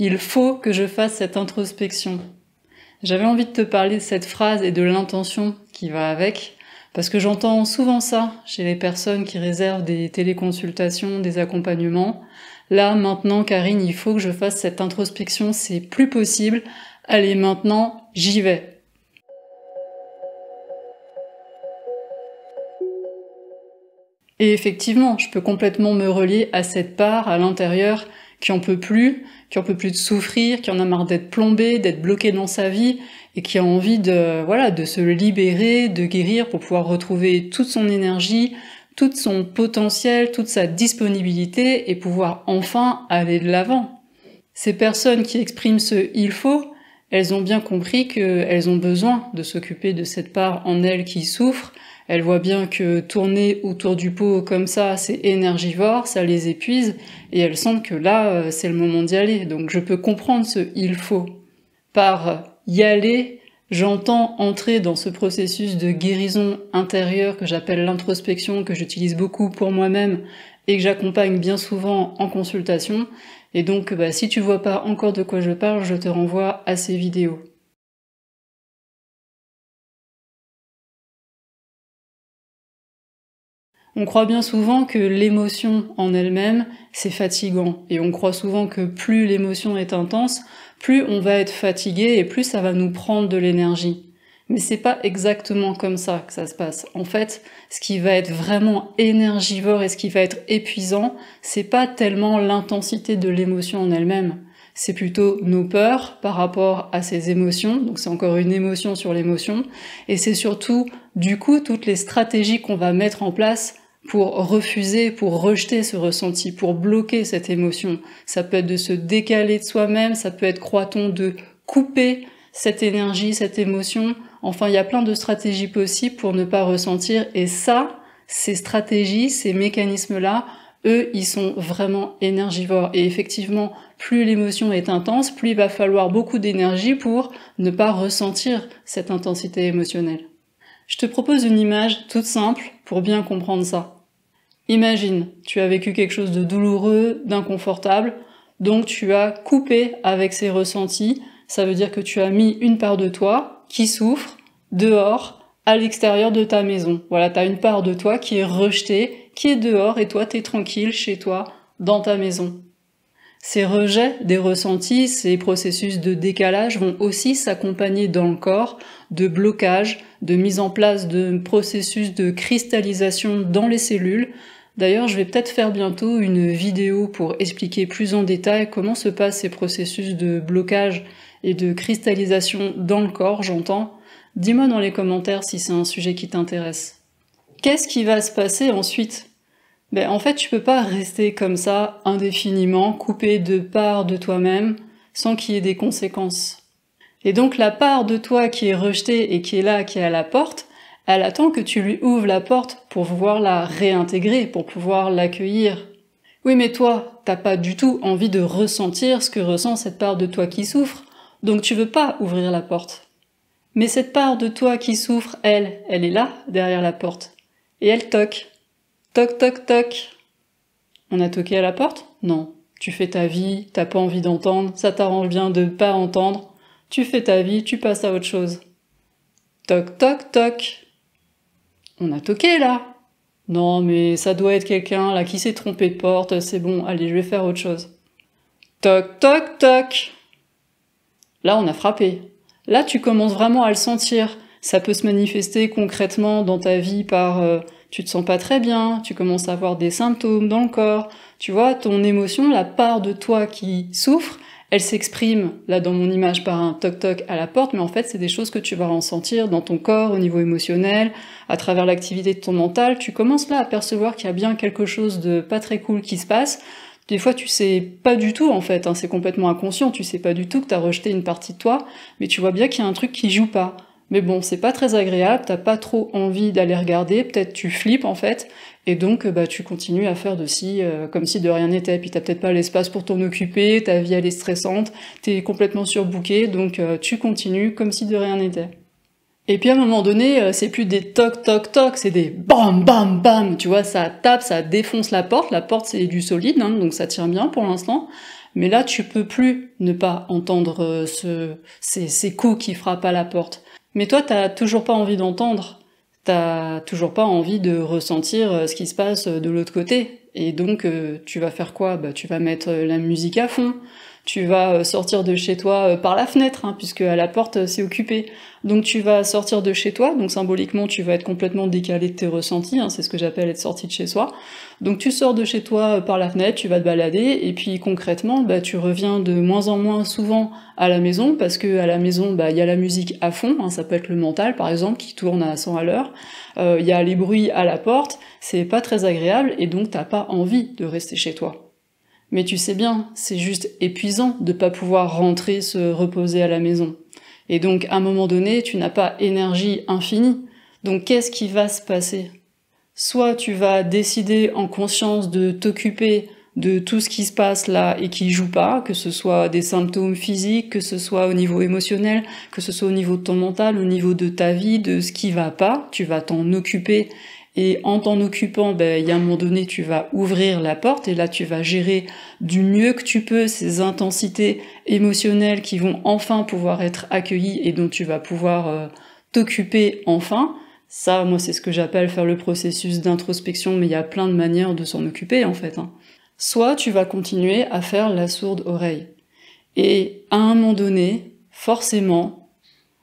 Il faut que je fasse cette introspection. J'avais envie de te parler de cette phrase et de l'intention qui va avec, parce que j'entends souvent ça chez les personnes qui réservent des téléconsultations, des accompagnements. Là, maintenant, Karine, il faut que je fasse cette introspection, c'est plus possible. Allez, maintenant, j'y vais. Et effectivement, je peux complètement me relier à cette part à l'intérieur qui en peut plus de souffrir, qui en a marre d'être plombé, d'être bloqué dans sa vie, et qui a envie de se libérer, de guérir pour pouvoir retrouver toute son énergie, tout son potentiel, toute sa disponibilité, et pouvoir enfin aller de l'avant. Ces personnes qui expriment ce « il faut », elles ont bien compris qu'elles ont besoin de s'occuper de cette part en elles qui souffre. Elles voient bien que tourner autour du pot comme ça, c'est énergivore, ça les épuise, et elles sentent que là, c'est le moment d'y aller. Donc je peux comprendre ce « il faut ». Par y aller, j'entends entrer dans ce processus de guérison intérieure que j'appelle l'introspection, que j'utilise beaucoup pour moi-même et que j'accompagne bien souvent en consultation. Et donc, si tu vois pas encore de quoi je parle, je te renvoie à ces vidéos. On croit bien souvent que l'émotion en elle-même, c'est fatigant. Et on croit souvent que plus l'émotion est intense, plus on va être fatigué et plus ça va nous prendre de l'énergie. Mais c'est pas exactement comme ça que ça se passe. En fait, ce qui va être vraiment énergivore et ce qui va être épuisant, c'est pas tellement l'intensité de l'émotion en elle-même. C'est plutôt nos peurs par rapport à ces émotions, donc c'est encore une émotion sur l'émotion, et c'est surtout, du coup, toutes les stratégies qu'on va mettre en place pour refuser, pour rejeter ce ressenti, pour bloquer cette émotion. Ça peut être de se décaler de soi-même, ça peut être, croit-on, de couper cette énergie, cette émotion. Enfin, il y a plein de stratégies possibles pour ne pas ressentir, et ça, ces stratégies, ces mécanismes-là, eux, ils sont vraiment énergivores. Et effectivement, plus l'émotion est intense, plus il va falloir beaucoup d'énergie pour ne pas ressentir cette intensité émotionnelle. Je te propose une image toute simple pour bien comprendre ça. Imagine, tu as vécu quelque chose de douloureux, d'inconfortable, donc tu as coupé avec ces ressentis. Ça veut dire que tu as mis une part de toi qui souffre dehors, à l'extérieur de ta maison. Voilà, tu as une part de toi qui est rejetée, qui est dehors, et toi, t'es tranquille chez toi, dans ta maison. Ces rejets des ressentis, ces processus de décalage vont aussi s'accompagner dans le corps de blocages, de mise en place de processus de cristallisation dans les cellules. D'ailleurs, je vais peut-être faire bientôt une vidéo pour expliquer plus en détail comment se passent ces processus de blocage et de cristallisation dans le corps, j'entends. Dis-moi dans les commentaires si c'est un sujet qui t'intéresse. Qu'est-ce qui va se passer ensuite ? En fait, tu peux pas rester comme ça, indéfiniment, coupé de parts de toi-même, sans qu'il y ait des conséquences. Et donc la part de toi qui est rejetée et qui est là, qui est à la porte, elle attend que tu lui ouvres la porte pour pouvoir la réintégrer, pour pouvoir l'accueillir. Oui, mais toi, t'as pas du tout envie de ressentir ce que ressent cette part de toi qui souffre, donc tu veux pas ouvrir la porte. Mais cette part de toi qui souffre, elle est là, derrière la porte, et elle toque. Toc, toc, toc. On a toqué à la porte ? Non. Tu fais ta vie, t'as pas envie d'entendre, ça t'arrange bien de pas entendre. Tu fais ta vie, tu passes à autre chose. Toc, toc, toc. On a toqué, là. Non, mais ça doit être quelqu'un, là, qui s'est trompé de porte, c'est bon, allez, je vais faire autre chose. Toc, toc, toc. Là, on a frappé. Là, tu commences vraiment à le sentir. Ça peut se manifester concrètement dans ta vie par... tu te sens pas très bien, tu commences à avoir des symptômes dans le corps. Tu vois, ton émotion, la part de toi qui souffre, elle s'exprime, là dans mon image, par un toc-toc à la porte, mais en fait, c'est des choses que tu vas ressentir dans ton corps, au niveau émotionnel, à travers l'activité de ton mental. Tu commences là à percevoir qu'il y a bien quelque chose de pas très cool qui se passe. Des fois, tu sais pas du tout, en fait, c'est complètement inconscient, tu sais pas du tout que t'as rejeté une partie de toi, mais tu vois bien qu'il y a un truc qui joue pas. Mais bon, c'est pas très agréable, t'as pas trop envie d'aller regarder, peut-être tu flippes en fait, et donc tu continues à faire comme si de rien n'était, puis t'as peut-être pas l'espace pour t'en occuper, ta vie elle est stressante, t'es complètement surbookée, donc tu continues comme si de rien n'était. Et puis à un moment donné, c'est plus des toc toc toc, c'est des bam bam bam, tu vois, ça tape, ça défonce la porte c'est du solide, donc ça tient bien pour l'instant. Mais là, tu peux plus ne pas entendre ces coups qui frappent à la porte. Mais toi, t'as toujours pas envie d'entendre. T'as toujours pas envie de ressentir ce qui se passe de l'autre côté. Et donc, tu vas faire quoi? Bah, tu vas mettre la musique à fond. Tu vas sortir de chez toi par la fenêtre, hein, puisque à la porte, c'est occupé. Donc tu vas sortir de chez toi, donc symboliquement, tu vas être complètement décalé de tes ressentis, hein, c'est ce que j'appelle être sorti de chez soi. Donc tu sors de chez toi par la fenêtre, tu vas te balader, et puis concrètement, bah, tu reviens de moins en moins souvent à la maison, parce que à la maison, bah, y a la musique à fond, hein, ça peut être le mental par exemple, qui tourne à 100 à l'heure, y a les bruits à la porte, c'est pas très agréable, et donc t'as pas envie de rester chez toi. Mais tu sais bien, c'est juste épuisant de pas pouvoir rentrer se reposer à la maison. Et donc, à un moment donné, tu n'as pas énergie infinie. Donc, qu'est-ce qui va se passer? Soit tu vas décider en conscience de t'occuper de tout ce qui se passe là et qui joue pas, que ce soit des symptômes physiques, que ce soit au niveau émotionnel, que ce soit au niveau de ton mental, au niveau de ta vie, de ce qui va pas, tu vas t'en occuper. Et en t'en occupant, ben, il y a un moment donné, tu vas ouvrir la porte et là, tu vas gérer du mieux que tu peux ces intensités émotionnelles qui vont enfin pouvoir être accueillies et dont tu vas pouvoir t'occuper enfin. Ça, moi, c'est ce que j'appelle faire le processus d'introspection, mais il y a plein de manières de s'en occuper, en fait, hein. Soit tu vas continuer à faire la sourde oreille. Et à un moment donné, forcément,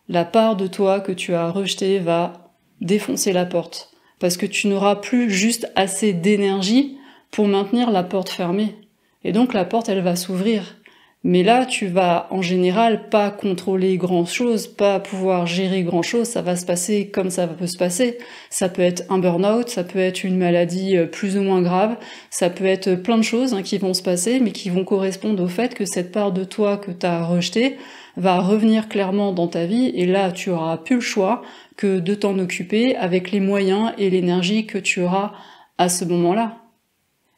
la part de toi que tu as rejetée va défoncer la porte. Parce que tu n'auras plus juste assez d'énergie pour maintenir la porte fermée. Et donc la porte, elle va s'ouvrir. Mais là, tu vas en général pas contrôler grand-chose, pas pouvoir gérer grand-chose, ça va se passer comme ça peut se passer. Ça peut être un burn-out, ça peut être une maladie plus ou moins grave, ça peut être plein de choses qui vont se passer, mais qui vont correspondre au fait que cette part de toi que tu as rejetée va revenir clairement dans ta vie, et là, tu auras plus le choix que de t'en occuper avec les moyens et l'énergie que tu auras à ce moment-là.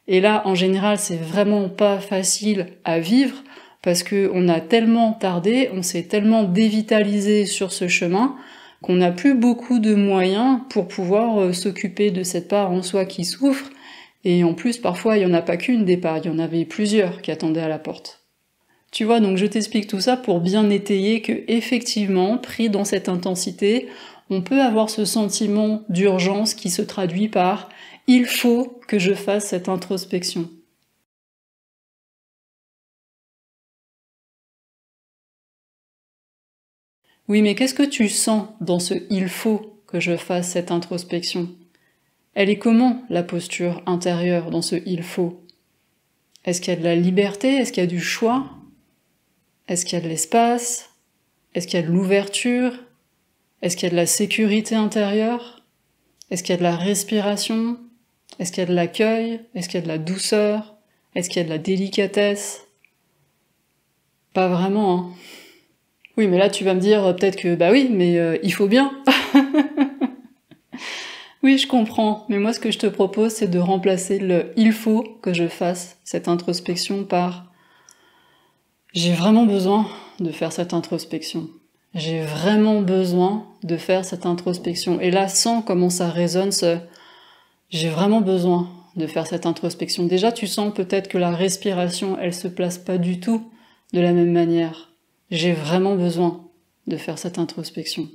Et là, en général, c'est vraiment pas facile à vivre, parce que on a tellement tardé, on s'est tellement dévitalisé sur ce chemin, qu'on n'a plus beaucoup de moyens pour pouvoir s'occuper de cette part en soi qui souffre, et en plus, parfois, il y en a pas qu'une des parts, il y en avait plusieurs qui attendaient à la porte. Tu vois, donc je t'explique tout ça pour bien étayer que, effectivement, pris dans cette intensité, on peut avoir ce sentiment d'urgence qui se traduit par « il faut que je fasse cette introspection ». Oui, mais qu'est-ce que tu sens dans ce « il faut que je fasse cette introspection » ? Elle est comment, la posture intérieure dans ce « il faut » ? Est-ce qu'il y a de la liberté ? Est-ce qu'il y a du choix ? Est-ce qu'il y a de l'espace ? Est-ce qu'il y a de l'ouverture ? Est-ce qu'il y a de la sécurité intérieure ? Est-ce qu'il y a de la respiration ? Est-ce qu'il y a de l'accueil ? Est-ce qu'il y a de la douceur ? Est-ce qu'il y a de la délicatesse ? Pas vraiment, hein. Oui, mais là tu vas me dire peut-être que bah oui, mais il faut bien. Oui, je comprends, mais moi ce que je te propose c'est de remplacer le « il faut que je fasse cette introspection » par « j'ai vraiment besoin de faire cette introspection ». J'ai vraiment besoin de faire cette introspection. Et là, sens comment ça résonne ce « j'ai vraiment besoin de faire cette introspection ». Déjà, tu sens peut-être que la respiration, elle se place pas du tout de la même manière. J'ai vraiment besoin de faire cette introspection.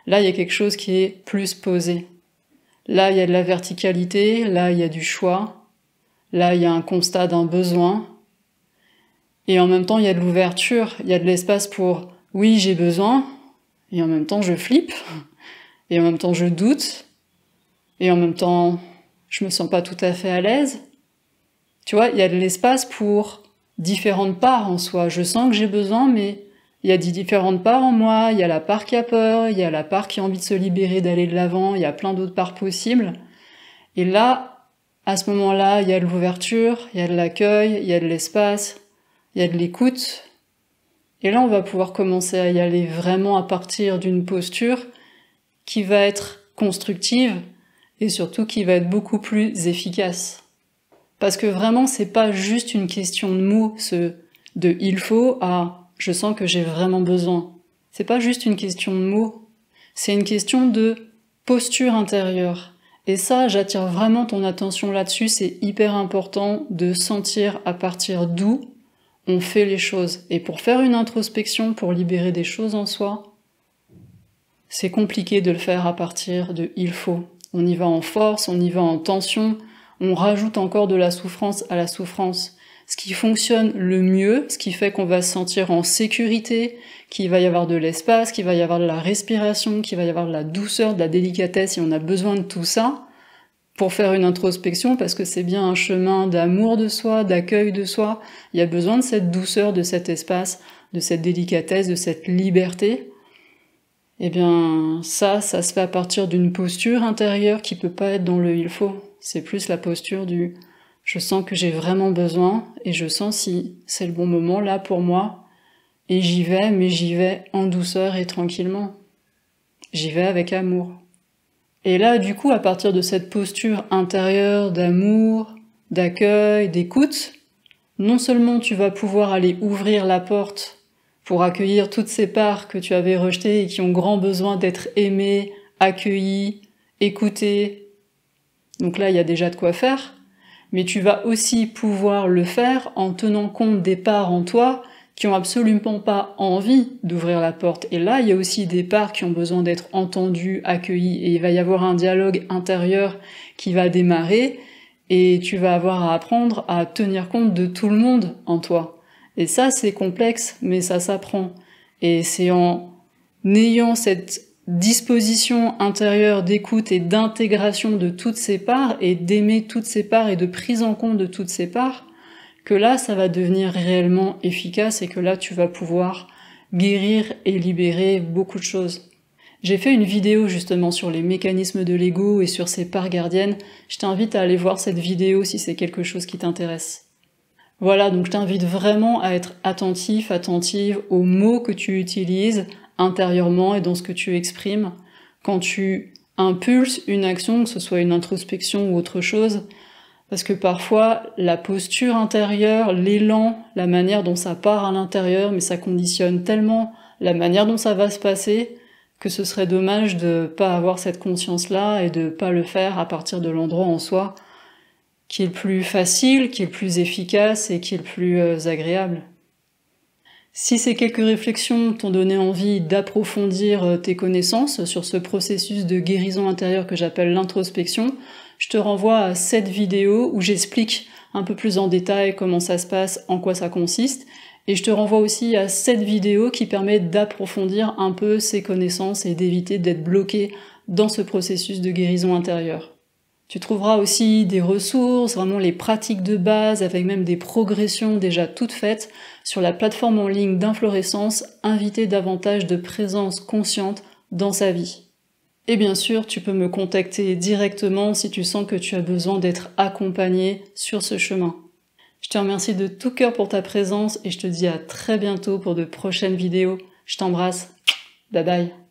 Là, il y a quelque chose qui est plus posé. Là, il y a de la verticalité, là, il y a du choix, là, il y a un constat d'un besoin. Et en même temps, il y a de l'ouverture, il y a de l'espace pour « oui, j'ai besoin », et en même temps, je flippe, et en même temps, je doute, et en même temps, je me sens pas tout à fait à l'aise. Tu vois, il y a de l'espace pour différentes parts en soi. Je sens que j'ai besoin, mais il y a différentes parts en moi, il y a la part qui a peur, il y a la part qui a envie de se libérer, d'aller de l'avant, il y a plein d'autres parts possibles. Et là, à ce moment-là, il y a de l'ouverture, il y a de l'accueil, il y a de l'espace, il y a de l'écoute. Et là, on va pouvoir commencer à y aller vraiment à partir d'une posture qui va être constructive et surtout qui va être beaucoup plus efficace. Parce que vraiment, c'est pas juste une question de mots, ce de « il faut » à « je sens que j'ai vraiment besoin ». C'est pas juste une question de mots, c'est une question de posture intérieure. Et ça, j'attire vraiment ton attention là-dessus, c'est hyper important de sentir à partir d'où on fait les choses. Et pour faire une introspection, pour libérer des choses en soi, c'est compliqué de le faire à partir de « il faut ». On y va en force, on y va en tension, on rajoute encore de la souffrance à la souffrance. Ce qui fonctionne le mieux, ce qui fait qu'on va se sentir en sécurité, qu'il va y avoir de l'espace, qu'il va y avoir de la respiration, qu'il va y avoir de la douceur, de la délicatesse, et on a besoin de tout ça pour faire une introspection, parce que c'est bien un chemin d'amour de soi, d'accueil de soi. Il y a besoin de cette douceur, de cet espace, de cette délicatesse, de cette liberté. Eh bien, ça se fait à partir d'une posture intérieure qui peut pas être dans le « il faut ». C'est plus la posture du « je sens que j'ai vraiment besoin et je sens si c'est le bon moment là pour moi et j'y vais, mais j'y vais en douceur et tranquillement. J'y vais avec amour ». Et là, du coup, à partir de cette posture intérieure d'amour, d'accueil, d'écoute, non seulement tu vas pouvoir aller ouvrir la porte pour accueillir toutes ces parts que tu avais rejetées et qui ont grand besoin d'être aimées, accueillies, écoutées. Donc là, il y a déjà de quoi faire. Mais tu vas aussi pouvoir le faire en tenant compte des parts en toi qui ont absolument pas envie d'ouvrir la porte. Et là, il y a aussi des parts qui ont besoin d'être entendues, accueillies, et il va y avoir un dialogue intérieur qui va démarrer, et tu vas avoir à apprendre à tenir compte de tout le monde en toi. Et ça, c'est complexe, mais ça s'apprend. Et c'est en ayant cette disposition intérieure d'écoute et d'intégration de toutes ces parts, et d'aimer toutes ces parts et de prise en compte de toutes ces parts, que là, ça va devenir réellement efficace et que là, tu vas pouvoir guérir et libérer beaucoup de choses. J'ai fait une vidéo justement sur les mécanismes de l'ego et sur ces parts gardiennes. Je t'invite à aller voir cette vidéo si c'est quelque chose qui t'intéresse. Voilà, donc je t'invite vraiment à être attentif, attentive aux mots que tu utilises intérieurement et dans ce que tu exprimes. Quand tu impulses une action, que ce soit une introspection ou autre chose, parce que parfois, la posture intérieure, l'élan, la manière dont ça part à l'intérieur, mais ça conditionne tellement la manière dont ça va se passer, que ce serait dommage de pas avoir cette conscience-là et de pas le faire à partir de l'endroit en soi qui est le plus facile, qui est le plus efficace et qui est le plus agréable. Si ces quelques réflexions t'ont donné envie d'approfondir tes connaissances sur ce processus de guérison intérieure que j'appelle l'introspection, je te renvoie à cette vidéo où j'explique un peu plus en détail comment ça se passe, en quoi ça consiste, et je te renvoie aussi à cette vidéo qui permet d'approfondir un peu ces connaissances et d'éviter d'être bloqué dans ce processus de guérison intérieure. Tu trouveras aussi des ressources, vraiment les pratiques de base, avec même des progressions déjà toutes faites sur la plateforme en ligne d'Inflorescence, inviter davantage de présence consciente dans sa vie. Et bien sûr, tu peux me contacter directement si tu sens que tu as besoin d'être accompagné sur ce chemin. Je te remercie de tout cœur pour ta présence et je te dis à très bientôt pour de prochaines vidéos. Je t'embrasse. Bye bye.